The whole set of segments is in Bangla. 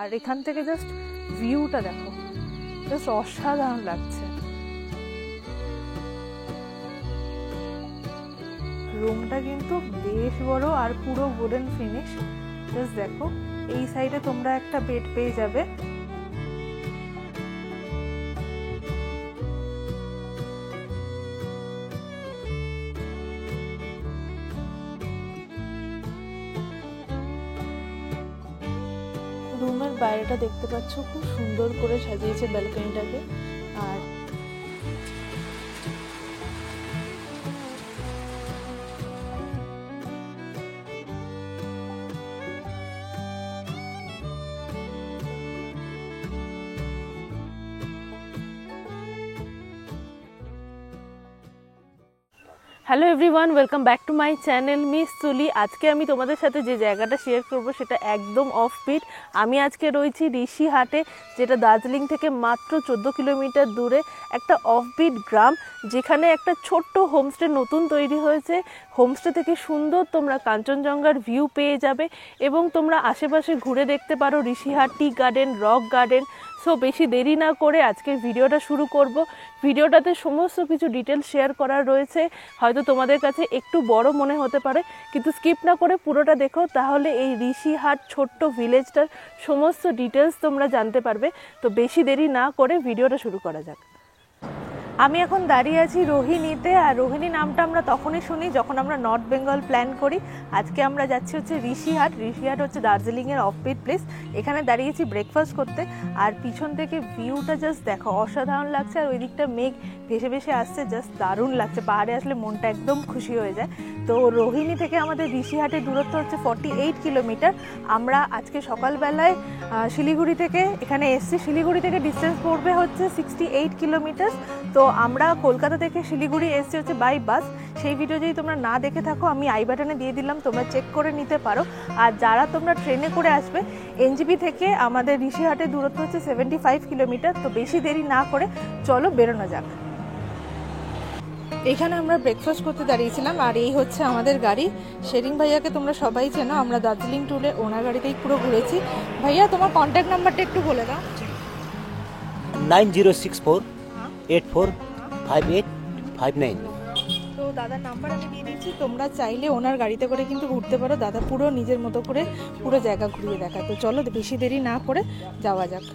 আর এখান থেকে জাস্ট ভিউটা দেখো, জাস্ট অসাধারণ লাগছে। রুমটা কিন্তু বেশ বড় আর পুরো উডেন ফিনিশ। জাস্ট দেখো, এই সাইডে তোমরা একটা বেড পেয়ে যাবে। রুমের বাইরেটা দেখতে পাচ্ছ, খুব সুন্দর করে সাজিয়েছে ব্যালকনিটাকে। আর hello everyone, welcome back to my channel miss Tuli. আজকে আমি তোমাদের সাথে যে জায়গাটা শেয়ার করব সেটা একদম অফবিট। আমি আজকে রয়েছি ঋষিহাটে, যেটা দার্জিলিং থেকে মাত্র 14 কিলোমিটার দূরে একটা অফবিট গ্রাম, যেখানে একটা ছোট্ট হোমস্টে নতুন তৈরি হয়েছে। হোমস্টে থেকে সুন্দর তোমরা কাঞ্চনজঙ্ঘার ভিউ পেয়ে যাবে এবং তোমরা আশেপাশে ঘুরে দেখতে পারো Rishihat tea garden, rock garden. So বেশি দেরি না করে আজকের ভিডিওটা শুরু করব। ভিডিওটাতে সমস্ত কিছু ডিটেলস শেয়ার করার রয়েছে। হয়তো তোমাদের কাছে একটু বড় মনে হতে পারে, কিন্তু স্কিপ না করে পুরোটা দেখো, তাহলে এই ঋষিহাট ছোট্ট ভিলেজটার সমস্ত ডিটেলস তোমরা জানতে পারবে। তো বেশি দেরি না করে ভিডিওটা শুরু করা যাক। আমি এখন দাঁড়িয়ে আছি রোহিণীতে। আর রোহিণী নামটা আমরা তখনই শুনি যখন আমরা নর্থ বেঙ্গল প্ল্যান করি। আজকে আমরা যাচ্ছি হচ্ছে ঋষিহাট। ঋষিহাট হচ্ছে দার্জিলিংয়ের অফবিট প্লেস। এখানে দাঁড়িয়েছি ব্রেকফাস্ট করতে। আর পিছন থেকে ভিউটা জাস্ট দেখো, অসাধারণ লাগছে। আর ওই দিকটা মেঘ ভেসে ভেসে আসছে, জাস্ট দারুণ লাগছে। পাহাড়ে আসলে মনটা একদম খুশি হয়ে যায়। তো রোহিণী থেকে আমাদের ঋষিহাটের দূরত্ব হচ্ছে 48 কিলোমিটার। আমরা আজকে সকালবেলায় শিলিগুড়ি থেকে এখানে এসছি। শিলিগুড়ি থেকে ডিস্টেন্স পড়বে হচ্ছে 68 কিলোমিটার। তো আমরা কলকাতা থেকে শিলিগুড়ি এসছি হচ্ছে বাই বাস। সেই ভিডিও যদি তোমরা না দেখে থাকো, আমি আই বাটনে দিয়ে দিলাম, তোমরা চেক করে নিতে পারো। আর যারা তোমরা ট্রেনে করে আসবে, এনজেপি থেকে আমাদের ঋষিহাটের দূরত্ব হচ্ছে 75 কিলোমিটার। তো বেশি দেরি না করে চলো বেরোনো যাক। এখানে আমরা ব্রেকফাস্ট করতে দাঁড়িয়েছিলাম। আর এই হচ্ছে আমাদের গাড়ি। শেরিং ভাইয়াকে তোমরা সবাই চেনো, আমরা দার্জিলিং ট্যুরে ওনার গাড়িতেই পুরো ঘুরেছি। ভাইয়া, তোমার কন্ট্যাক্ট নাম্বারটা একটু বলে দাও। 9064845859। তো দাদার নাম্বার আমি দিয়ে দিচ্ছি, তোমরা চাইলে ওনার গাড়িতে করে কিন্তু ঘুরতে পারো। দাদা পুরো নিজের মতো করে পুরো জায়গা ঘুরিয়ে দেখায়। তো চলো বেশি দেরি না করে যাওয়া যাক।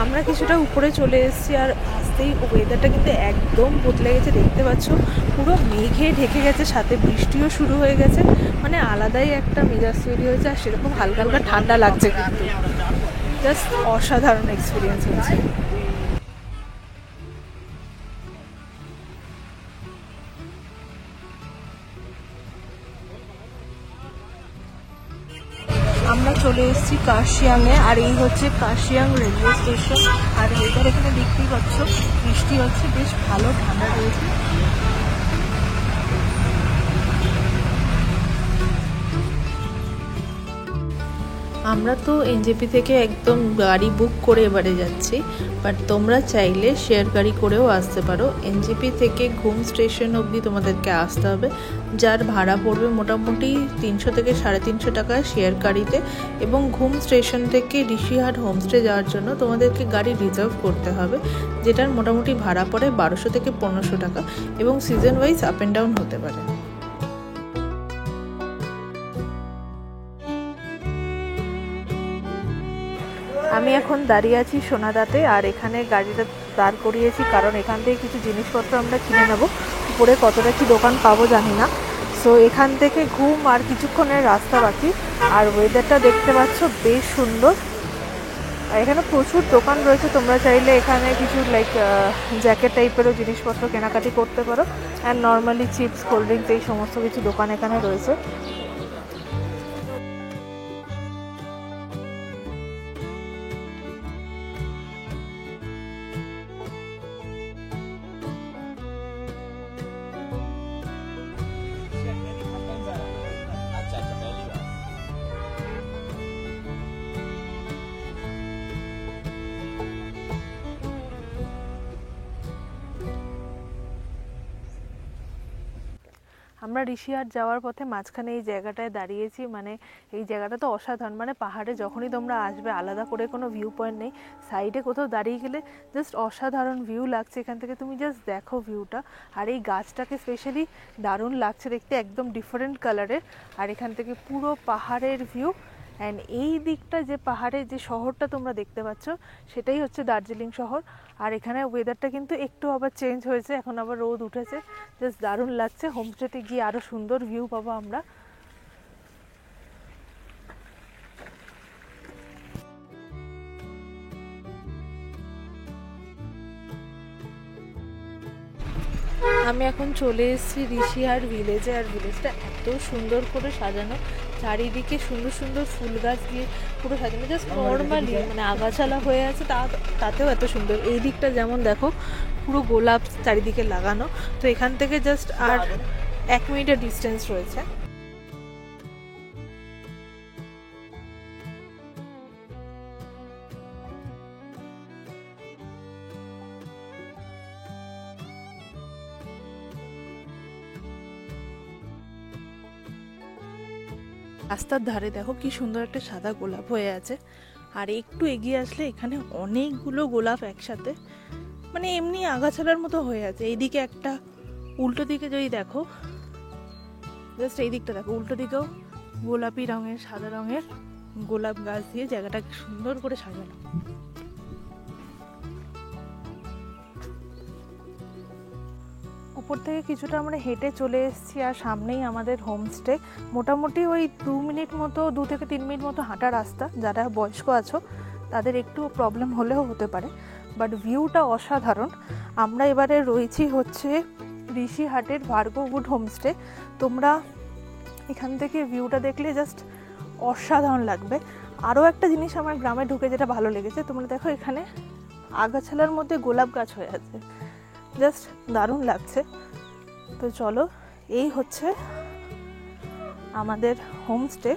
আমরা কিছুটা উপরে চলে এসেছি। আর আসতেই ওয়েদারটা কিন্তু একদম বদলে গেছে, দেখতে পাচ্ছ। পুরো মেঘে ঢেকে গেছে, সাথে বৃষ্টিও শুরু হয়ে গেছে। মানে আলাদাই একটা মেজাজ তৈরি হয়েছে। আর সেরকম হালকা হালকা ঠান্ডা লাগছে, কিন্তু জাস্ট অসাধারণ এক্সপিরিয়েন্স হয়েছে। আমরা চলে এসেছি কার্শিয়াংয়ে। আর এই হচ্ছে কার্শিয়াং রেলওয়ে স্টেশন। আর ওয়েদার এখানে দেখতেই পাচ্ছ, বৃষ্টি হচ্ছে, বেশ ভালো ঠান্ডা রয়েছে। আমরা তো এনজেপি থেকে একদম গাড়ি বুক করে এবারে যাচ্ছি, বাট তোমরা চাইলে শেয়ার গাড়ি করেও আসতে পারো। এনজেপি থেকে ঘুম স্টেশন অবধি তোমাদেরকে আসতে হবে, যার ভাড়া পড়বে মোটামুটি 300 থেকে 350 টাকা শেয়ার গাড়িতে। এবং ঘুম স্টেশন থেকে ঋষিহাট হোমস্টে যাওয়ার জন্য তোমাদেরকে গাড়ি রিজার্ভ করতে হবে, যেটার মোটামুটি ভাড়া পড়ে 1200 থেকে 1500 টাকা। এবং season wise up and down হতে পারে। আমি এখন দাঁড়িয়ে আছি সোনাদাতে। আর এখানে গাড়িটা দাঁড় করিয়েছি কারণ এখান থেকে কিছু জিনিসপত্র আমরা কিনে নেব। উপরে কতটা কি দোকান পাবো জানি না। সো এখান থেকে ঘুম আর কিছুক্ষণের রাস্তা বাকি। আর ওয়েদারটা দেখতে পাচ্ছ বেশ সুন্দর। আর এখানে প্রচুর দোকান রয়েছে, তোমরা চাইলে এখানে কিছু লাইক জ্যাকেট টাইপেরও জিনিসপত্র কেনাকাটি করতে পারো। And normally chips, cold drinks এই সমস্ত কিছু দোকান এখানে রয়েছে। আমরা ঋষিহাট যাওয়ার পথে মাঝখানে এই জায়গাটায় দাঁড়িয়েছি, মানে এই জায়গাটা তো অসাধারণ। মানে পাহাড়ে যখনই তোমরা আসবে আলাদা করে কোনো ভিউ পয়েন্ট নেই, সাইডে কোথাও দাঁড়িয়ে গেলে জাস্ট অসাধারণ ভিউ লাগছে এখান থেকে। তুমি জাস্ট দেখো ভিউটা। আর এই গাছটাকে স্পেশালি দারুণ লাগছে দেখতে, একদম ডিফারেন্ট কালারের। আর এখান থেকে পুরো পাহাড়ের ভিউ। অ্যান্ড এই দিকটা যে পাহাড়ের যে শহরটা তোমরা দেখতে পাচ্ছ সেটাই হচ্ছে দার্জিলিং শহর। আর এখানে ওয়েদারটা কিন্তু একটু আবার চেঞ্জ হয়েছে, এখন আবার রোদ উঠেছে। জাস্ট দারুণ লাগছে। হোমস্টেতে গিয়ে আরও সুন্দর ভিউ পাবো আমরা। আমি এখন চলে এসেছি ঋষিহাট ভিলেজে। আর ভিলেজটা এত সুন্দর করে সাজানো, চারিদিকে সুন্দর সুন্দর ফুল গাছ দিয়ে পুরো সাজানো। জাস্ট নর্মালি মানে আগাছালা হয়ে আছে, তাতেও এত সুন্দর। এই দিকটা যেমন দেখো পুরো গোলাপ চারিদিকে লাগানো। তো এখান থেকে জাস্ট আর 1 মিনিটের ডিস্টেন্স রয়েছে। রাস্তার ধারে দেখো কি সুন্দর একটা সাদা গোলাপ হয়ে আছে। আর একটু এগিয়ে আসলে এখানে অনেকগুলো গোলাপ একসাথে, মানে এমনি আগাছালার মতো হয়ে আছে। এইদিকে একটা, উল্টো দিকে যদি দেখো, জাস্ট এই দিকটা দেখো, উল্টো দিকেও গোলাপি রঙের, সাদা রঙের গোলাপ গাছ দিয়ে জায়গাটাকে সুন্দর করে সাজানো। উপর থেকে কিছুটা আমরা হেঁটে চলে এসেছি আর সামনেই আমাদের হোমস্টে। মোটামুটি ওই 2 মিনিট মতো, 2 থেকে 3 মিনিট মতো হাঁটা রাস্তা। যারা বয়স্ক আছো তাদের একটু প্রবলেম হলেও হতে পারে, বাট ভিউটা অসাধারণ। আমরা এবারে রয়েছি হচ্ছে ঋষিহাটের ভার্গবউড হোমস্টে। তোমরা এখান থেকে ভিউটা দেখলে জাস্ট অসাধারণ লাগবে। আরও একটা জিনিস আমার গ্রামে ঢুকে যেটা ভালো লেগেছে, তোমরা দেখো এখানে আগাছালার মধ্যে গোলাপ গাছ হয়ে আছে, জাস্ট দারুণ লাগছে। তো চলো, এই হচ্ছে আমাদের হোমস্টে।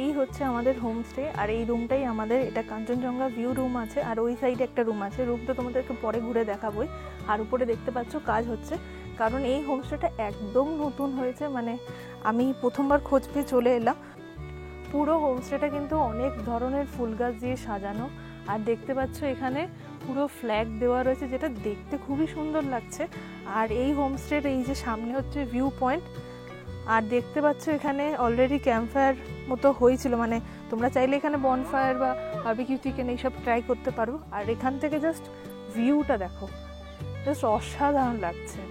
এই হচ্ছে আমাদের হোমস্টে। আর এই রুমটাই আমাদের, এটা কাঞ্চনজঙ্ঘা ভিউ রুম আছে। আর ওই সাইডে একটা রুম আছে, রুমটা তোমাদেরকে পরে ঘুরে দেখাবোই। আর উপরে দেখতে পাচ্ছ কাজ হচ্ছে, কারণ এই হোমস্টেটা একদম নতুন হয়েছে। মানে আমি প্রথমবার খোঁজ পেয়ে চলে এলাম। পুরো হোমস্টেটা কিন্তু অনেক ধরনের ফুল গাছ দিয়ে সাজানো। আর দেখতে পাচ্ছ এখানে পুরো ফ্ল্যাগ দেওয়া রয়েছে, যেটা দেখতে খুবই সুন্দর লাগছে। আর এই হোমস্টের এই যে সামনে হচ্ছে ভিউ পয়েন্ট। আর দেখতে পাচ্ছ এখানে অলরেডি ক্যাম্পফায়ার মতো হয়েছিল, মানে তোমরা চাইলে এখানে বনফায়ার বা বারবিকিউ চিকেন এইসব ট্রাই করতে পারো। আর এখান থেকে জাস্ট ভিউটা দেখো, জাস্ট অসাধারণ লাগছে।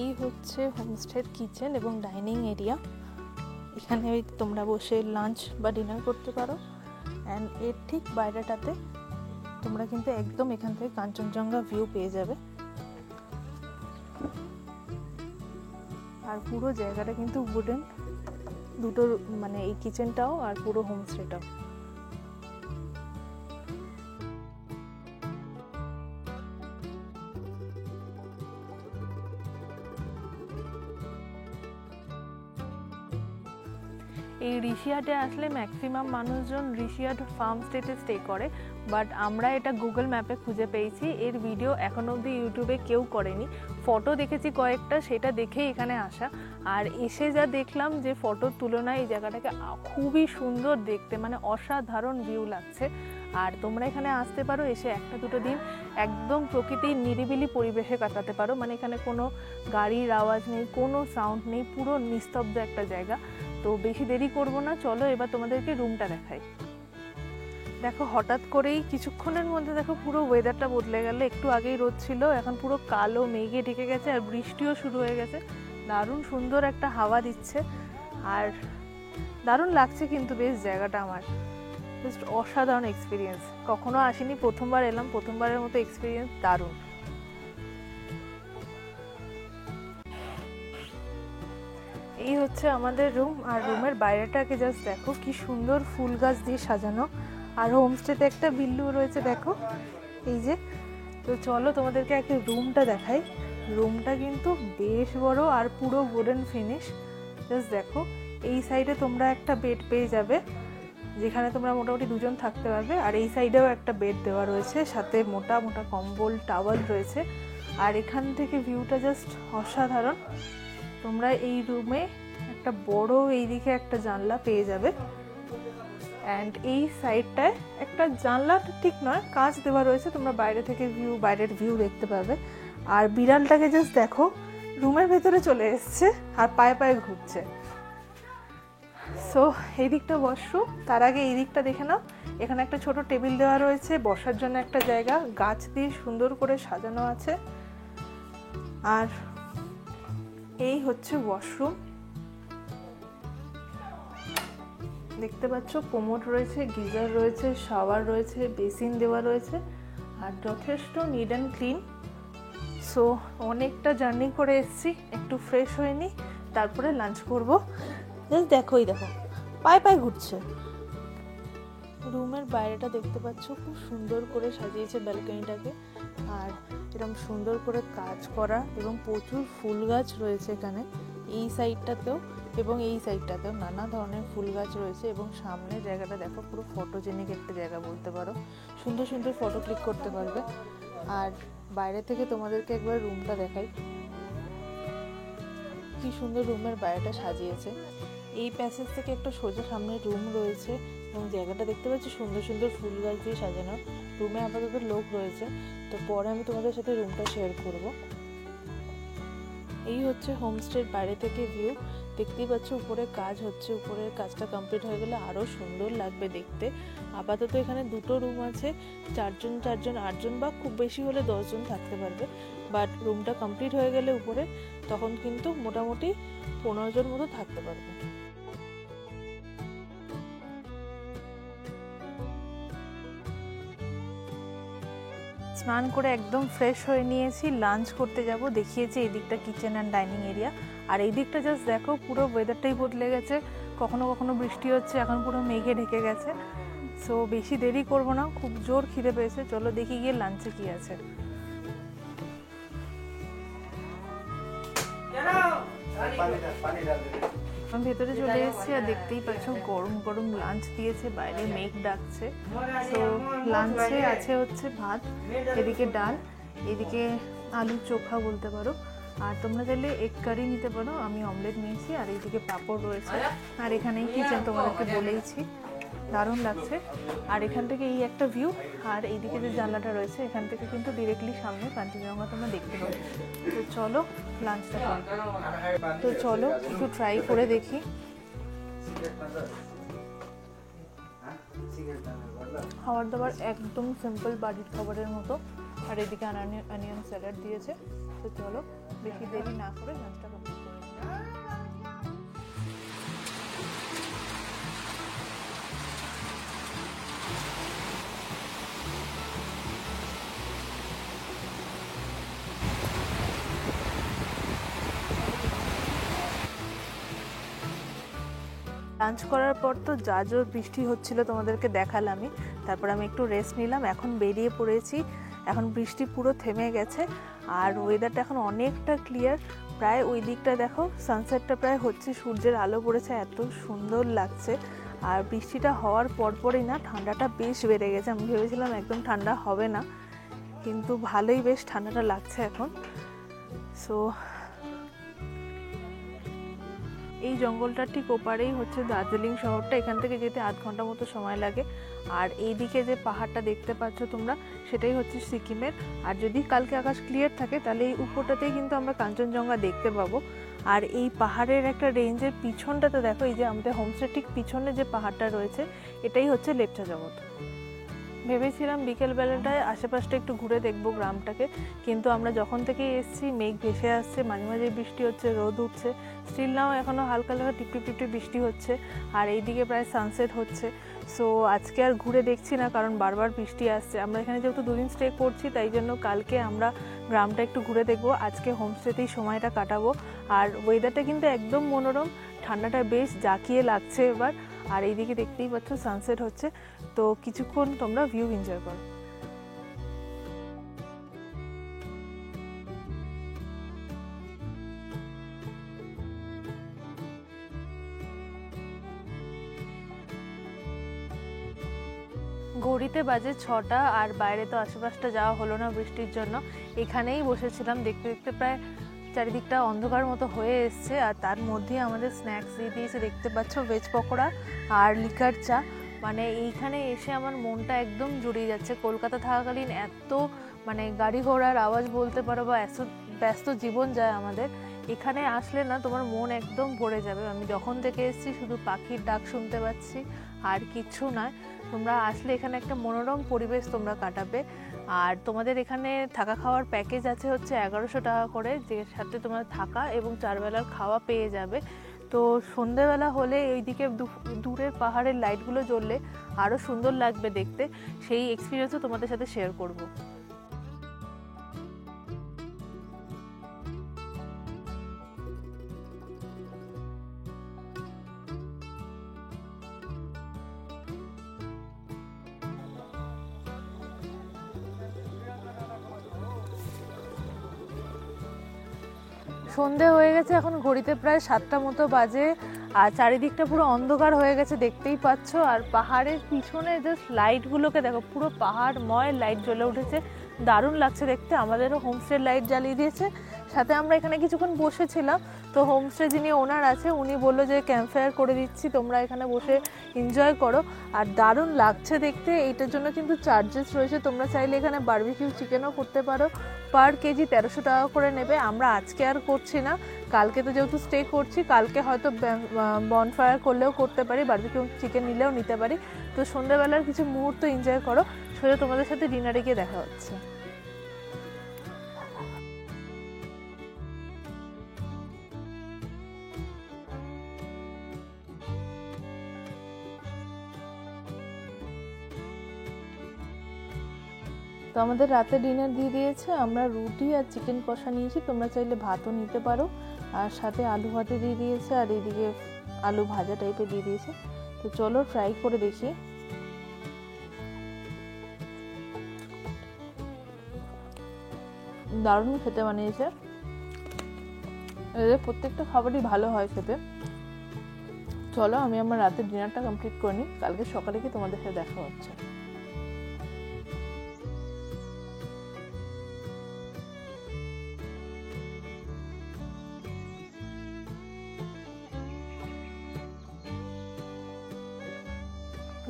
এই হচ্ছে হোমস্টের কিচেন এবং ডাইনিং এরিয়া। এখানে তোমরা বসে লাঞ্চ বা ডিনার করতে পারো। অ্যান্ড এর ঠিক বাইরেটাতে তোমরা কিন্তু একদম এখান থেকে কাঞ্চনজঙ্ঘা ভিউ পেয়ে যাবে। আর পুরো জায়গাটা কিন্তু উডেন, দুটো, মানে এই কিচেনটাও আর পুরো হোমস্টেটাও। এই ঋষিহাটে আসলে ম্যাক্সিমাম মানুষজন ঋষিহাট ফার্ম স্টেতে স্টে করে, বাট আমরা এটা গুগল ম্যাপে খুঁজে পেয়েছি। এর ভিডিও এখনো অবধি ইউটিউবে কেউ করেনি। ফটো দেখেছি কয়েকটা, সেটা দেখেই এখানে আসা। আর এসে যা দেখলাম যে ফটোর তুলনায় এই জায়গাটাকে খুবই সুন্দর দেখতে, মানে অসাধারণ ভিউ লাগছে। আর তোমরা এখানে আসতে পারো, এসে একটা দুটো দিন একদম প্রকৃতির নিরিবিলি পরিবেশে কাটাতে পারো। মানে এখানে কোনো গাড়ির আওয়াজ নেই, কোনো সাউন্ড নেই, পুরো নিস্তব্ধ একটা জায়গা। তো বেশি দেরি করব না, চলো এবার তোমাদেরকে রুমটা দেখাই। দেখো হঠাৎ করেই কিছুক্ষণের মধ্যে দেখো পুরো ওয়েদারটা বদলে গেল। একটু আগেই রোদ ছিল, এখন পুরো কালো মেঘে ঢেকে গেছে আর বৃষ্টিও শুরু হয়ে গেছে। দারুণ সুন্দর একটা হাওয়া দিচ্ছে আর দারুণ লাগছে কিন্তু বেশ জায়গাটা আমার। জাস্ট অসাধারণ এক্সপিরিয়েন্স, কখনো আসিনি, প্রথমবার এলাম, প্রথমবারের মতো এক্সপিরিয়েন্স দারুণ। এই হচ্ছে আমাদের রুম, আর রুমের বাইরেটাকে জাস্ট দেখো কি সুন্দর ফুল গাছ দিয়ে সাজানো। আর হোমস্টেতে একটা বিল্লু রয়েছে দেখো, এই যে। তো চলো তোমাদেরকে একটা রুমটা দেখাই। রুমটা কিন্তু বেশ বড় আর পুরো উডেন ফিনিশ। জাস্ট দেখো, এই সাইডে তোমরা একটা বেড পেয়ে যাবে যেখানে তোমরা মোটামুটি দুজন থাকতে পারবে, আর এই সাইডেও একটা বেড দেওয়া রয়েছে, সাথে মোটা মোটা কম্বল টাওয়াল রয়েছে। আর এখান থেকে ভিউটা জাস্ট অসাধারণ। তোমরা এই রুমে একটা বড় এইদিকে একটা জানলা পেয়ে যাবে, অ্যান্ড এই সাইডটায় একটা জানলা ঠিক নয়, কাঁচ দেওয়া রয়েছে, তোমরা বাইরে থেকে বাইরের ভিউ দেখতে পাবে। আর বিড়ালটাকে জাস্ট দেখো রুমের ভেতরে চলে এসছে আর পায়ে পায়ে ঘুরছে। সো এই দিকটা ওয়াশরুম, তার আগে এই দিকটা দেখে নাও। এখানে একটা ছোট টেবিল দেওয়া রয়েছে, বসার জন্য একটা জায়গা, গাছ দিয়ে সুন্দর করে সাজানো আছে। আর এই হচ্ছে ওয়াশরুম, দেখতে পাচ্ছ কোমোড রয়েছে, গিজার রয়েছে, শাওয়ার রয়েছে, বেসিন দেওয়া রয়েছে, আর যথেষ্ট নিট অ্যান্ড ক্লিন। সো অনেকটা জার্নি করে এসেছি, একটু ফ্রেশ হয়ে নিই, তারপরে লাঞ্চ করব। জাস্ট দেখো, এই দেখো পায়ে পায়ে ঘুরছে। রুমের বাইরেটা দেখতে পাচ্ছ, খুব সুন্দর করে সাজিয়েছে ব্যালকনিটাকে, আর এরকম সুন্দর করে কাজ করা, এবং প্রচুর ফুল গাছ রয়েছে এখানে। এই সাইডটাতেও এবং এই সাইডটাতেও নানা ধরনের ফুল গাছ রয়েছে, এবং সামনের জায়গাটা দেখো পুরো ফটোজেনিক একটা জায়গা বলতে পারো, সুন্দর সুন্দর ফটো ক্লিক করতে পারবে। আর বাইরে থেকে তোমাদেরকে একবার রুমটা দেখাই, কি সুন্দর রুমের বাইরেটা সাজিয়েছে। এই প্যাসেজ থেকে একটা সোজা সামনে রুম রয়েছে, এবং জায়গাটা দেখতে পাচ্ছি সুন্দর সুন্দর ফুল গাছ দিয়ে সাজানো। রুমে আপাতত লোক রয়েছে, তো পরে আমি তোমাদের সাথে রুমটা শেয়ার করব। এই হচ্ছে হোমস্টের বাইরে থেকে ভিউ, দেখতেই পাচ্ছ উপরে কাজ হচ্ছে, উপরের কাজটা কমপ্লিট হয়ে গেলে আরও সুন্দর লাগবে দেখতে। আপাতত এখানে দুটো রুম আছে, 4 জন 8 জন বা খুব বেশি হলে 10 জন থাকতে পারবে। বাট রুমটা কমপ্লিট হয়ে গেলে উপরে, তখন কিন্তু মোটামুটি 15 জন মতো থাকতে পারবে। স্নান করে একদম ফ্রেশ হয়ে নিয়েছি, লাঞ্চ করতে যাব। দেখিয়েছি এই দিকটা কিচেন অ্যান্ড ডাইনিং এরিয়া, আর এই দিকটা জাস্ট দেখো পুরো ওয়েদারটাই বদলে গেছে, কখনো কখনো বৃষ্টি হচ্ছে, এখন পুরো মেঘে ঢেকে গেছে। সো বেশি দেরি করব না, খুব জোর খিদে পেয়েছে, চলো দেখি গিয়ে লাঞ্চে কি আছে। আমি ভেতরে চলে এসেছি, আর দেখতেই পাচ্ছ গরম গরম লাঞ্চ দিয়েছে, বাইরে মেঘ ডাকছে। তো লাঞ্চে আছে হচ্ছে ভাত, এদিকে ডাল, এদিকে আলু চোখা বলতে পারো, আর তোমরা চাইলে এগ কারি নিতে পারো, আমি অমলেট নিয়েছি। আর এইদিকে পাঁপড় রয়েছে, আর এখানেই কিচেন তোমাদেরকে বলেইছি, দারুণ লাগছে। আর এখান থেকে এই একটা ভিউ, আর এইদিকে যে জানলাটা রয়েছে এখান থেকে কিন্তু ডিরেক্টলি সামনে কাঞ্চনজঙ্ঘা তোমরা দেখতে পাবে। তো চলো লাঞ্চটা করি। তো চলো একটু ট্রাই করে দেখি। খাবার দাবার একদম সিম্পল বাড়ির খাবারের মতো, আর এদিকে অনিয়ন স্যালাড দিয়েছে। তো চলো বেশি দেরি না করে লাঞ্চটা কমপ্লিট করে নিই। লাঞ্চ করার পর তো যা জোর বৃষ্টি হচ্ছিল তোমাদেরকে দেখালামই, তারপর আমি একটু রেস্ট নিলাম, এখন বেরিয়ে পড়েছি। এখন বৃষ্টি পুরো থেমে গেছে, আর ওয়েদারটা এখন অনেকটা ক্লিয়ার। প্রায় ওই দিকটা দেখো সানসেটটা প্রায় হচ্ছে, সূর্যের আলো পড়েছে, এত সুন্দর লাগছে। আর বৃষ্টিটা হওয়ার পরপরই না ঠান্ডাটা বেশ বেড়ে গেছে। আমি ভেবেছিলাম একদম ঠান্ডা হবে না, কিন্তু ভালোই বেশ ঠান্ডাটা লাগছে এখন। সো এই জঙ্গলটার ঠিক ওপারেই হচ্ছে দার্জিলিং শহরটা, এখান থেকে যেতে আধ ঘন্টা মতো সময় লাগে। আর এইদিকে যে পাহাড়টা দেখতে পাচ্ছ তোমরা, সেটাই হচ্ছে সিকিমের। আর যদি কালকে আকাশ ক্লিয়ার থাকে তাহলে এই উপরটাতেই কিন্তু আমরা কাঞ্চনজঙ্ঘা দেখতে পাবো। আর এই পাহাড়ের একটা রেঞ্জের পিছনটাতে দেখো, এই যে আমাদের হোমস্টে ঠিক পিছনে যে পাহাড়টা রয়েছে, এটাই হচ্ছে লেপচা জগৎ। ভেবেছিলাম বিকেলবেলাটায় আশেপাশটা একটু ঘুরে দেখবো গ্রামটাকে, কিন্তু আমরা যখন থেকে এসেছি মেঘ ভেসে আসছে, মাঝে মাঝে বৃষ্টি হচ্ছে, রোদ উঠছে, স্টিল নাও এখনও হালকা হালকা টিপটি টিপটি বৃষ্টি হচ্ছে। আর এইদিকে প্রায় সানসেট হচ্ছে। সো আজকে আর ঘুরে দেখছি না, কারণ বারবার বৃষ্টি আসছে। আমরা এখানে যেহেতু দুদিন স্টে করছি, তাই জন্য কালকে আমরা গ্রামটা একটু ঘুরে দেখবো, আজকে হোমস্টেতেই সময়টা কাটাবো। আর ওয়েদারটা কিন্তু একদম মনোরম, ঠান্ডাটা বেশ জাঁকিয়ে লাগছে এবার। আর এইদিকে দেখতেই পাচ্ছ সানসেট হচ্ছে, তো কিছুক্ষণ তোমরা ভিউ এনজয় করো। ঘড়িতে বাজে 6টা, আর বাইরে তো আশেপাশটা যাওয়া হলো না বৃষ্টির জন্য। এখানেই বসেছিলাম, দেখতে দেখতে প্রায় চারিদিকটা অন্ধকার মতো হয়ে এসছে। আর তার মধ্যে আমাদের স্ন্যাক্স দিয়ে দিয়েছে, দেখতে পাচ্ছ ভেজ পকোড়া আর লিকার চা। মানে এইখানে এসে আমার মনটা একদম জুড়িয়ে যাচ্ছে। কলকাতা থাকাকালীন এত মানে গাড়ি ঘোড়ার আওয়াজ বলতে পারো, বা এত ব্যস্ত জীবন যায় আমাদের, এখানে আসলে না তোমার মন একদম ভরে যাবে। আমি যখন থেকে এসেছি শুধু পাখির ডাক শুনতে পাচ্ছি, আর কিচ্ছু নয়। তোমরা আসলে এখানে একটা মনোরম পরিবেশ তোমরা কাটাবে। আর তোমাদের এখানে থাকা খাওয়ার প্যাকেজ আছে হচ্ছে 1100 টাকা করে, যে সাথে তোমার থাকা এবং 4 বেলার খাওয়া পেয়ে যাবে। তো সন্ধেবেলা হলে এইদিকে দূরের পাহাড়ের লাইটগুলো জ্বললে আরও সুন্দর লাগবে দেখতে। সেই এক্সপিরিয়েন্সও তোমাদের সাথে শেয়ার করব। সন্ধে হয়ে গেছে, এখন ঘড়িতে প্রায় 7টা মতো বাজে। আর চারিদিকটা পুরো অন্ধকার হয়ে গেছে, দেখতেই পাচ্ছ। আর পাহাড়ের পিছনে জাস্ট লাইটগুলোকে দেখো, পুরো পাহাড়ময় লাইট জ্বলে উঠেছে, দারুণ লাগছে দেখতে। আমাদেরও হোমস্টের লাইট জ্বালিয়ে দিয়েছে। সাথে আমরা এখানে কিছুক্ষণ বসেছিলাম, তো হোমস্টে যিনি ওনার আছে উনি বললো যে ক্যাম্প ফায়ার করে দিচ্ছি, তোমরা এখানে বসে এনজয় করো। আর দারুণ লাগছে দেখতে। এইটার জন্য কিন্তু চার্জেস রয়েছে, তোমরা চাইলে এখানে বারবিকিউ চিকেনও করতে পারো। পার কেজি 1300 টাকা করে নেবে। আমরা আজকে আর করছি না, কালকে তো যেহেতু স্টে করছি, কালকে হয়তো বনফায়ার করলেও করতে পারি, বারবিকিউ চিকেন নিলেও নিতে পারি। তো সন্ধ্যাবেলার কিছু মুহূর্ত এনজয় করো। সোজা তোমাদের সাথে ডিনারে গিয়ে দেখা হচ্ছে। তো আমাদের রাতে ডিনার দিয়ে দিয়েছে, আমরা রুটি আর চিকেন কষা নিয়েছি, তোমরা চাইলে ভাতও নিতে পারো। আর সাথে আলু ভাতে দিয়ে দিয়েছে, আর এইদিকে আলু ভাজা টাইপের দিয়ে দিয়েছে। তো চলো ট্রাই করে দেখি। দারুণ খেতে বানিয়েছে। এদের প্রত্যেকটা খাবারই ভালো হয় খেতে। চলো আমি আমার রাতের ডিনারটা কমপ্লিট করে নিই, কালকে সকালে কি তোমাদের সাথে দেখা হচ্ছে।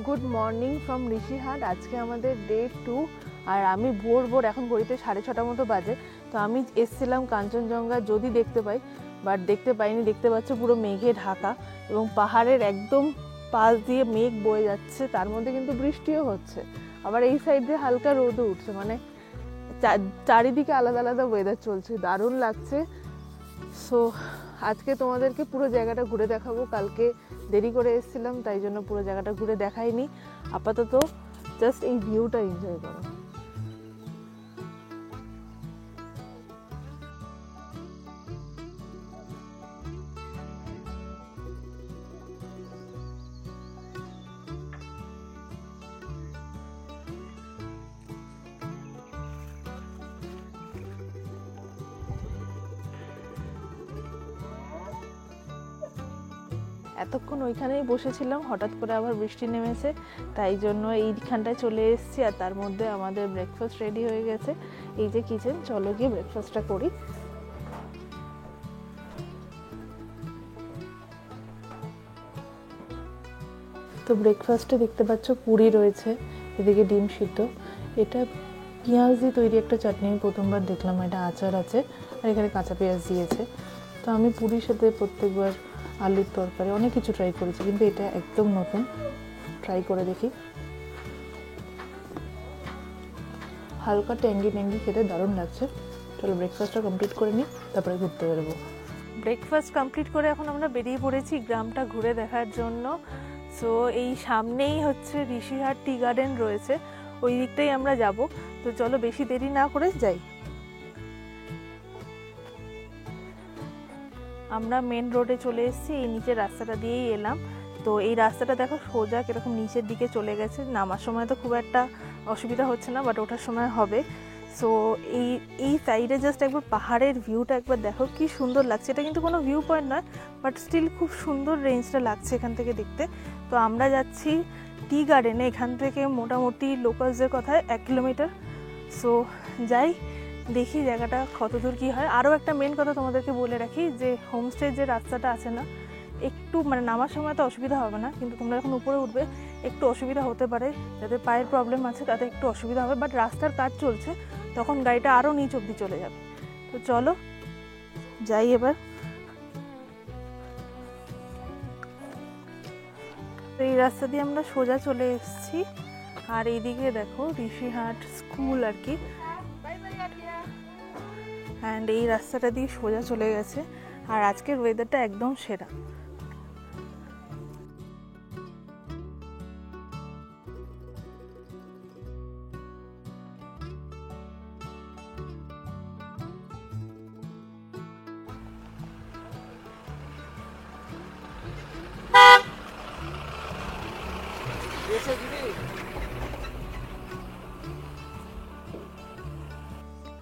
Good morning from Rishihat. আজকে আমাদের ডে 2। আর আমি ভোর এখন ঘড়িতে 6:30 মতো বাজে। তো আমি এসেছিলাম কাঞ্চনজঙ্ঘা যদি দেখতে পাই, বাট দেখতে পাইনি। দেখতে পাচ্ছ পুরো মেঘে ঢাকা, এবং পাহাড়ের একদম পাশ দিয়ে মেঘ বয়ে যাচ্ছে, তার মধ্যে কিন্তু বৃষ্টিও হচ্ছে। আবার এই সাইড দিয়ে হালকা রোদও উঠছে, মানে চারিদিকে আলাদা আলাদা ওয়েদার চলছে, দারুণ লাগছে। সো আজকে তোমাদেরকে পুরো জায়গাটা ঘুরে দেখাবো। কালকে দেরি করে এসেছিলাম, তাই জন্য পুরো জায়গাটা ঘুরে দেখাইনি। আপাতত জাস্ট এই ভিউটা এনজয় করো। এতক্ষণ ওইখানেই বসেছিলাম, হঠাৎ করে আবার বৃষ্টি নেমেছে, তাই জন্য এইখানটায় চলে এসেছি। আর তার মধ্যে আমাদের ব্রেকফাস্ট রেডি হয়ে গেছে। এই যে কিচেন, চলো গিয়ে ব্রেকফাস্টটা করি। তো ব্রেকফাস্টে দেখতে পাচ্ছ পুরি রয়েছে, এদিকে ডিম সিদ্ধ, এটা পেঁয়াজ দিয়ে তৈরি একটা চাটনি, আমি প্রথমবার দেখলাম। এটা আচার আছে আর এখানে কাঁচা পেঁয়াজ দিয়েছে। তো আমি পুরীর সাথে প্রত্যেকবার আলুর তরকারি অনেক কিছু ট্রাই করেছি, কিন্তু এটা একদম নতুন, ট্রাই করে দেখি। হালকা ট্যাঙ্গি ট্যাঙ্গি খেতে দারুণ লাগছে। চলো ব্রেকফাস্টটা কমপ্লিট করে নিই, তারপরে ঘুরতে বেরোবো। ব্রেকফাস্ট কমপ্লিট করে এখন আমরা বেরিয়ে পড়েছি গ্রামটা ঘুরে দেখার জন্য। সো এই সামনেই হচ্ছে ঋষিহাট টি গার্ডেন রয়েছে, ওই দিকটাই আমরা যাব। তো চলো বেশি দেরি না করে যাই। আমরা মেন রোডে চলে এসেছি, এই নিচের রাস্তাটা দিয়েই এলাম। তো এই রাস্তাটা দেখো সোজা কিরকম নিচের দিকে চলে গেছে, নামার সময় তো খুব একটা অসুবিধা হচ্ছে না, বাট ওঠার সময় হবে। সো এই সাইডে জাস্ট একবার পাহাড়ের ভিউটা একবার দেখো, কি সুন্দর লাগছে। এটা কিন্তু কোনো ভিউ পয়েন্ট নয়, বাট স্টিল খুব সুন্দর রেঞ্জটা লাগছে এখান থেকে দেখতে। তো আমরা যাচ্ছি টি গার্ডেনে, এখান থেকে মোটামুটি লোকালসদের কথায় 1 কিলোমিটার। সো যাই, দেখি জায়গাটা কতদূর কী হয়। আরও একটা মেন কথা তোমাদেরকে বলে রাখি, যে হোমস্টের যে রাস্তাটা আছে না, একটু মানে নামার সময় তো অসুবিধা হবে না, কিন্তু তোমরা যখন উপরে উঠবে একটু অসুবিধা হতে পারে। যাদের পায়ের প্রবলেম আছে তাদের একটু অসুবিধা হবে, বাট রাস্তার কাজ চলছে, তখন গাড়িটা আরও নিচ অবধি চলে যাবে। তো চলো যাই এবার। এই রাস্তা দিয়ে আমরা সোজা চলে এসেছি, আর এইদিকে দেখো ঋষিহাট স্কুল আর কি, অ্যান্ড এই রাস্তাটা দিয়ে সোজা চলে গেছে। আর আজকের ওয়েদারটা একদম সেরা।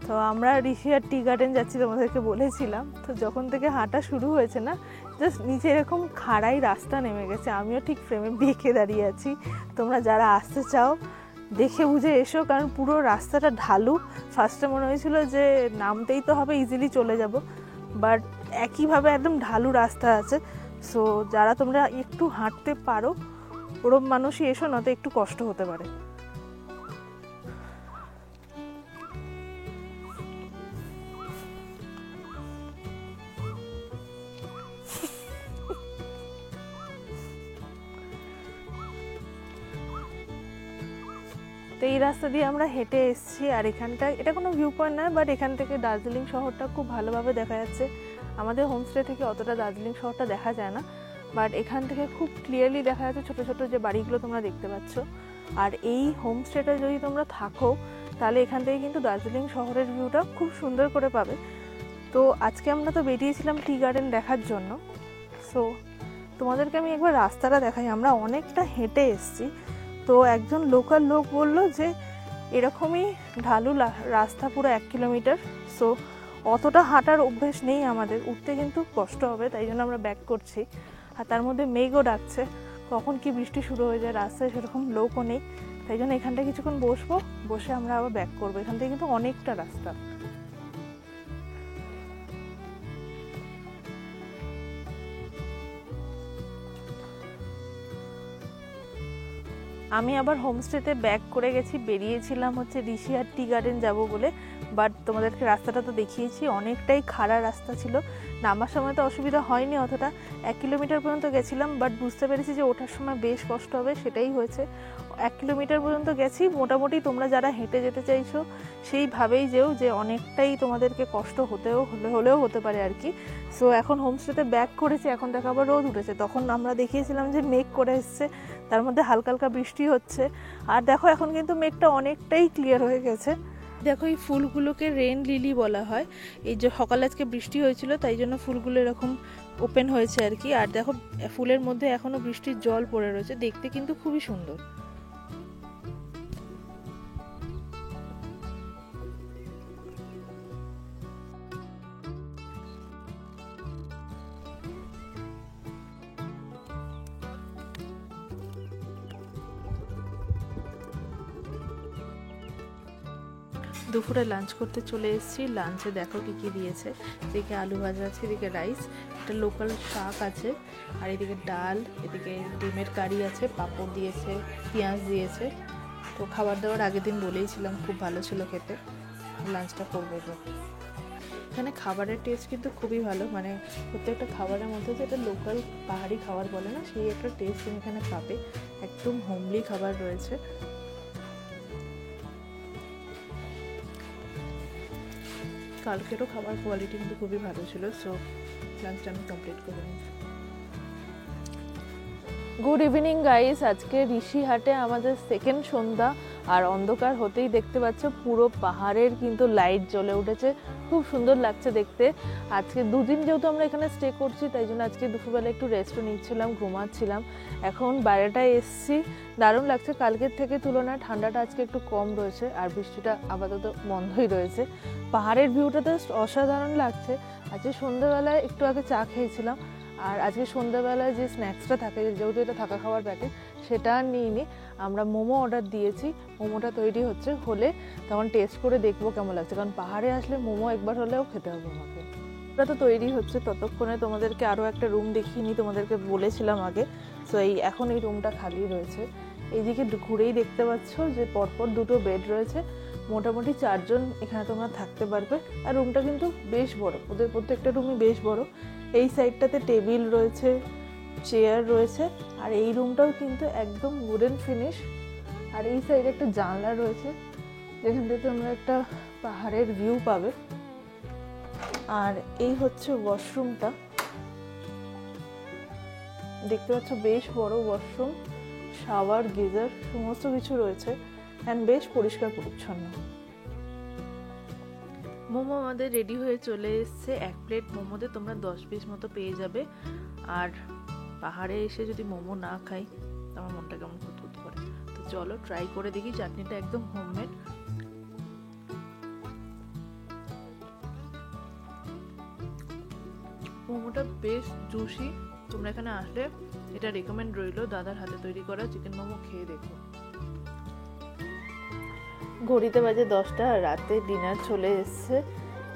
তো আমরা ঋষিহাট টি গার্ডেন যাচ্ছি, তোমাদেরকে বলেছিলাম। তো যখন থেকে হাঁটা শুরু হয়েছে না, জাস্ট নিচে এরকম খাড়াই রাস্তা নেমে গেছে, আমিও ঠিক ফ্রেমে বেঁকে দাঁড়িয়ে আছি। তোমরা যারা আসতে চাও দেখে বুঝে এসো, কারণ পুরো রাস্তাটা ঢালু। ফার্স্টে মনে হয়েছিল যে নামতেই তো হবে, ইজিলি চলে যাব, বাট একইভাবে একদম ঢালু রাস্তা আছে। সো যারা তোমরা একটু হাঁটতে পারো ওরম মানুষই এসো, নয়তো একটু কষ্ট হতে পারে। তো এই রাস্তা দিয়ে আমরা হেঁটে এসেছি, আর এখানটা এটা কোনো ভিউ পয়েন্ট নয়, বাট এখান থেকে দার্জিলিং শহরটা খুব ভালোভাবে দেখা যাচ্ছে। আমাদের হোমস্টে থেকে অতটা দার্জিলিং শহরটা দেখা যায় না, বাট এখান থেকে খুব ক্লিয়ারলি দেখা যাচ্ছে ছোটো ছোটো যে বাড়িগুলো তোমরা দেখতে পাচ্ছ। আর এই হোমস্টেটা যদি তোমরা থাকো, তাহলে এখান থেকে কিন্তু দার্জিলিং শহরের ভিউটা খুব সুন্দর করে পাবে। তো আজকে আমরা তো বেরিয়েছিলাম টি গার্ডেন দেখার জন্য। সো তোমাদেরকে আমি একবার রাস্তাটা দেখাই। আমরা অনেকটা হেঁটে এসেছি। তো একজন লোকাল লোক বললো যে এরকমই ঢালু রাস্তা পুরো 1 কিলোমিটার। সো অতটা হাঁটার অভ্যেস নেই আমাদের, উঠতে কিন্তু কষ্ট হবে, তাই জন্য আমরা ব্যাক করছি। আর তার মধ্যে মেঘও ডাকছে, কখন কি বৃষ্টি শুরু হয়ে যায়, রাস্তায় সেরকম লোকও নেই, তাই জন্য এখানটায় কিছুক্ষণ বসবো, বসে আমরা আবার ব্যাক করবো। এখান থেকে কিন্তু অনেকটা রাস্তা। আমি আবার হোমস্টেতে ব্যাক করে গেছি, বেরিয়েছিলাম হচ্ছে ঋষিহাট টি গার্ডেন যাবো বলে, বাট তোমাদেরকে রাস্তাটা তো দেখিয়েছি, অনেকটাই খাড়া রাস্তা ছিল। নামার সময় তো অসুবিধা হয়নি অতটা, 1 কিলোমিটার পর্যন্ত গেছিলাম, বাট বুঝতে পেরেছি যে ওঠার সময় বেশ কষ্ট হবে, সেটাই হয়েছে। 1 কিলোমিটার পর্যন্ত গেছি। মোটামুটি তোমরা যারা হেঁটে যেতে চাইছো সেইভাবেই যেও, যে অনেকটাই তোমাদেরকে কষ্ট হলেও হতে পারে আর কি। সো এখন হোমস্টেতে ব্যাক করেছি, এখন দেখো আবার রোদ উঠেছে। তখন আমরা দেখিয়েছিলাম যে মেঘ করে এসছে, তার মধ্যে হালকা হালকা বৃষ্টি হচ্ছে। আর দেখো এখন কিন্তু মেঘটা অনেকটাই ক্লিয়ার হয়ে গেছে। দেখো এই ফুলগুলোকে রেন লিলি বলা হয়। এই যে সকালে আজকে বৃষ্টি হয়েছিল, তাই জন্য ফুলগুলো এরকম ওপেন হয়েছে আর কি। আর দেখো ফুলের মধ্যে এখনো বৃষ্টির জল পড়ে রয়েছে, দেখতে কিন্তু খুবই সুন্দর। দুপুরে লাঞ্চ করতে চলে এসেছি। লাঞ্চে দেখো কী কী দিয়েছে। এদিকে আলু ভাজা আছে, এদিকে রাইস, একটা লোকাল শাক আছে, আর এদিকে ডাল, এদিকে ডিমের কারি আছে, পাঁপড় দিয়েছে, পেঁয়াজ দিয়েছে। তো খাবার দাবার আগের দিন বলেইছিলাম খুব ভালো ছিল খেতে। লাঞ্চটা করবো তো। এখানে খাবারের টেস্ট কিন্তু খুবই ভালো, মানে প্রত্যেকটা খাবারের মধ্যে যেটা লোকাল পাহাড়ি খাবার বলে না, সেই একটা টেস্ট তুমি এখানে পাবে। একদম হোমলি খাবার রয়েছে। কালকেরও খাবার কোয়ালিটি কিন্তু খুবই ভালো ছিল। সো লাঞ্চটা আমি কমপ্লিট করে নিই। গুড ইভিনিং গাইস, আজকে ঋষিহাটে আমাদের সেকেন্ড সন্ধ্যা, আর অন্ধকার হতেই দেখতে পাচ্ছ পুরো পাহাড়ের কিন্তু লাইট জ্বলে উঠেছে। খুব সুন্দর লাগছে দেখতে। আজকে দুদিন যেহেতু আমরা এখানে স্টে করছি, তাই জন্য আজকে দুপুরবেলা একটু রেস্টও নিচ্ছিলাম, ঘুমাচ্ছিলাম। এখন বাইরেটায় এসছি, দারুণ লাগছে। কালকের থেকে তুলনায় ঠান্ডাটা আজকে একটু কম রয়েছে, আর বৃষ্টিটা আপাতত বন্ধই রয়েছে। পাহাড়ের ভিউটা তো অসাধারণ লাগছে। আজকে সন্ধ্যাবেলায় একটু আগে চা খেয়েছিলাম, আর আজকে সন্ধ্যাবেলায় যে স্ন্যাক্সটা থাকে, যেহেতু এটা থাকা খাওয়ার প্যাকেট, সেটা আর নিইনি। আমরা মোমো অর্ডার দিয়েছি, মোমোটা তৈরি হলে তখন টেস্ট করে দেখবো কেমন লাগছে, কারণ পাহাড়ে আসলে মোমো একবার হলেও খেতে হবে আমাকে। ওটা তো তৈরি হচ্ছে, ততক্ষণে তোমাদেরকে আরও একটা রুম দেখিয়ে নিই, তোমাদেরকে বলেছিলাম আগে। সো এখন এই রুমটা খালি রয়েছে। এইদিকে ঘুরেই দেখতে পাচ্ছ যে পরপর দুটো বেড রয়েছে, মোটামুটি 4 জন এখানে তোমরা থাকতে পারবে। আর রুমটা কিন্তু বেশ বড়, ওদের প্রত্যেকটা রুমই বেশ বড়। এই সাইডটাতে টেবিল রয়েছে, চেয়ার রয়েছে, আর এই রুমটাও কিন্তু একদম উডেন ফিনিশ। আর এই সাইডে একটা জানলা রয়েছে, যেখান থেকে তোমরা একটা পাহাড়ের ভিউ পাবে। আর এই হচ্ছে ওয়াশরুমটা, দেখতে পাচ্ছ বেশ বড় ওয়াশরুম, শাওয়ার, গিজার সমস্ত কিছু রয়েছে, অ্যান্ড বেশ পরিষ্কার পরিচ্ছন্ন। মোমো আমাদের রেডি হয়ে চলে এসছে। 1 প্লেট মোমোতে তোমরা 10 পিস মতো পেয়ে যাবে। আর পাহাড়ে এসে যদি মোমো না খাই, আমার মনটা কেমন খুঁতখুত করে। তো চলো ট্রাই করে দেখি। চাটনিটা একদম হোমমেড। মোমোটা বেশ জুসি। তোমরা এখানে আসলে এটা রেকমেন্ড রইলো, দাদার হাতে তৈরি করা চিকেন মোমো খেয়ে দেখো। ঘড়িতে বাজে 10টা, রাতে ডিনার চলে এসছে।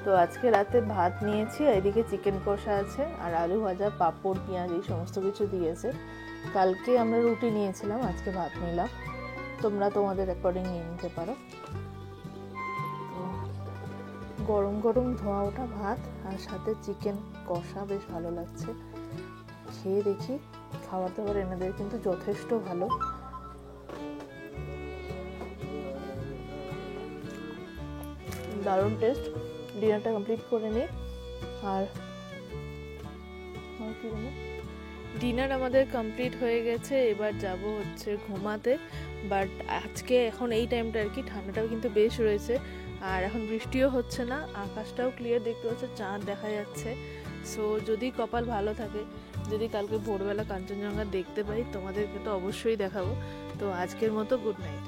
তো আজকে রাতে ভাত নিয়েছি, এদিকে চিকেন কষা আছে, আর আলু ভাজা, পাঁপড়, পেঁয়াজ এই সমস্ত কিছু দিয়েছে। কালকে আমরা রুটি নিয়েছিলাম, আজকে ভাত নিলাম। তোমরা তোমাদের অ্যাকর্ডিং নিয়ে নিতে পারো। গরম গরম ধোয়া ওঠা ভাত আর সাথে চিকেন কষা, বেশ ভালো লাগছে। খেয়ে দেখি। খাবার দাবার এনাদের কিন্তু যথেষ্ট ভালো। দারুণ টেস্ট। ডিনারটা কমপ্লিট করে নিই। আর ডিনার আমাদের কমপ্লিট হয়ে গেছে, এবার যাব হচ্ছে ঘুমাতে। বাট আজকে এখন এই টাইমটা আর কি ঠান্ডাটাও কিন্তু বেশ রয়েছে, আর এখন বৃষ্টিও হচ্ছে না, আকাশটাও ক্লিয়ার দেখতে পাচ্ছে, চাঁদ দেখা যাচ্ছে। সো যদি কপাল ভালো থাকে, যদি কালকে ভোরবেলা কাঞ্চনজঙ্ঘা দেখতে পাই, তোমাদেরকে তো অবশ্যই দেখাবো। তো আজকের মতো good night.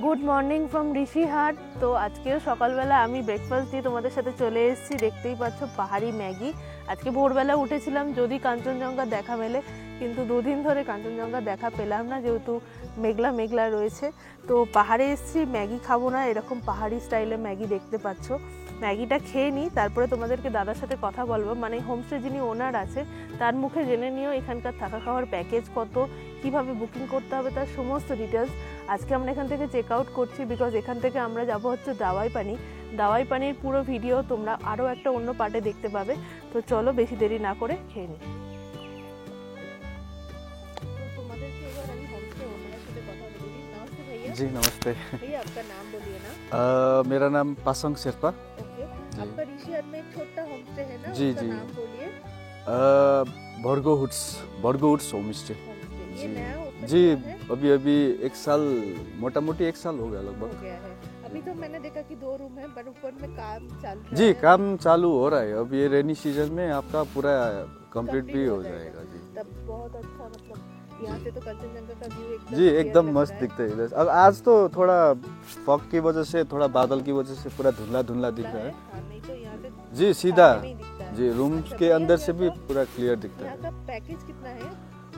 Good morning from Rishihat. তো আজকেও সকালবেলা আমি ব্রেকফাস্ট দিয়ে তোমাদের সাথে চলে এসেছি। দেখতেই পাচ্ছ পাহাড়ি ম্যাগি। আজকে ভোরবেলা উঠেছিলাম যদি কাঞ্চনজঙ্ঘা দেখা মেলে, কিন্তু 2 দিন ধরে কাঞ্চনজঙ্ঘা দেখা পেলাম না, যেহেতু মেঘলা মেঘলা রয়েছে। তো পাহাড়ে এসেছি, ম্যাগি খাবো না, এরকম পাহাড়ি স্টাইলে ম্যাগি দেখতে পাচ্ছ। ম্যাগিটা খেয়ে নিই, তারপরে তোমাদেরকে দাদার সাথে কথা বলবো, মানে হোমস্টে যিনি ওনার আছে তার মুখে জেনে নিও এখানকার থাকা খাওয়ার প্যাকেজ কত, কিভাবে বুকিং করতে হবে, তার সমস্ত ডিটেলস। আজকে আমরা এখান থেকে চেক আউট করছি, বিকজ এখান থেকে আমরা যাব হচ্ছে দাওয়াই পানি। দাওয়াই পানির পুরো ভিডিও তোমরা আরও একটা অন্য পার্টে দেখতে পাবে। তো চলো বেশি দেরি না করে খেয়ে নিই। जी नमस्ते भैया आपका नाम बोलिए ना। मेरा नाम पासंग शेरपा। ओके, आपका ऋषिहाट में एक छोटा होमस्टे है ना, जी, उसका जी। नाम बोलिए। भर्गो हुड्स होम स्टे। होमस्टे ये जी। नया ओपन जी हुआ है? अभी 1 साल, मोटा मोटी 1 साल हो गया हो लगभग। गया है। अभी तो मैंने देखा कि 2 रूम है, पर ऊपर में काम चल रहा जी है। काम चालू हो रहा है, अब ये रेनी सीजन में आपका पूरा कंप्लीट भी हो जाएगा। जी तब बहुत अच्छा, मतलब यहाँ से तो कंचनजंगा का व्यू एकदम जी clear एकदम लग मस्त रहा है। दिखता है इधर। अब आज तो थोड़ा फॉग की वजह से, थोड़ा बादल की वजह से पूरा धुंधला धुंधला दिख रहा है। हाँ, नहीं तो यहाँ से जी सीधा सामने नहीं दिखता है। जी रूम अच्छा, के भैया अंदर यहाँ से भी का- पूरा क्लियर दिखता यहाँ है। का पैकेज कितना है?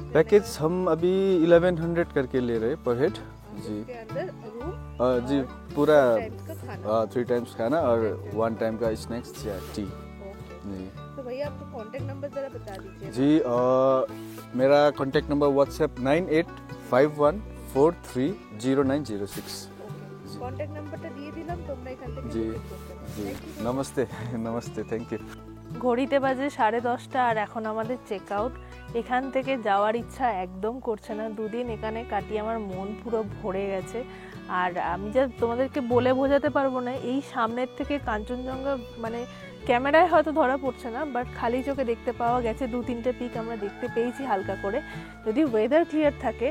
पैकेज हम अभी 1100 करके ले रहे पर हेड जी। के अंदर रूम जी पूरा टाइम्स का खाना। 3 टाइम्स खाना और 1 टाइम का स्नैक्स या टी ओके। जी। तो भैया आपका कांटेक्ट नंबर जरा बता दीजिए। जी मेरा कॉन्टैक्ट नंबर व्हाट्सएप 9851430906। কন্ট্যাক্ট নাম্বারটা দিয়ে দিলাম, তোমরা এখান থেকে জি visit করতে পারো। জি Thank you. नमस्ते नमस्ते थैंक यू। ঘড়িতে বাজে 10:30 আর এখন আমাদের চেক আউট। এখান থেকে যাওয়ার ইচ্ছা একদম করছে না। দুদিন এখানে কাটিয়ে আমার মন পুরো ভরে গেছে। আর আমি যা তোমাদেরকে বলে বোঝাতে পারবো না, এই সামনের থেকে কাঞ্চনজঙ্ঘা মানে ক্যামেরায় হয়তো ধরা পড়ছে না, বাট খালি চোখে দেখতে পাওয়া গেছে। 2-3টে পিক আমরা দেখতে পেয়েছি হালকা করে। যদি ওয়েদার ক্লিয়ার থাকে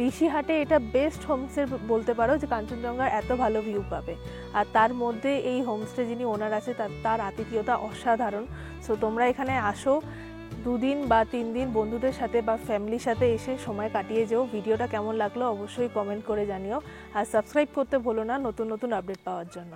ঋষিহাটে এটা বেস্ট হোমস্টে বলতে পারো, যে কাঞ্চনজঙ্ঘার এত ভালো ভিউ পাবে। আর তার মধ্যে এই হোমস্টে যিনি ওনার আছে তার আতিথেয়তা অসাধারণ। সো তোমরা এখানে আসো 2 দিন বা 3 দিন বন্ধুদের সাথে বা ফ্যামিলির সাথে এসে সময় কাটিয়ে যেও। ভিডিওটা কেমন লাগলো অবশ্যই কমেন্ট করে জানিও। আর সাবস্ক্রাইব করতে ভুলো না নতুন নতুন আপডেট পাওয়ার জন্য।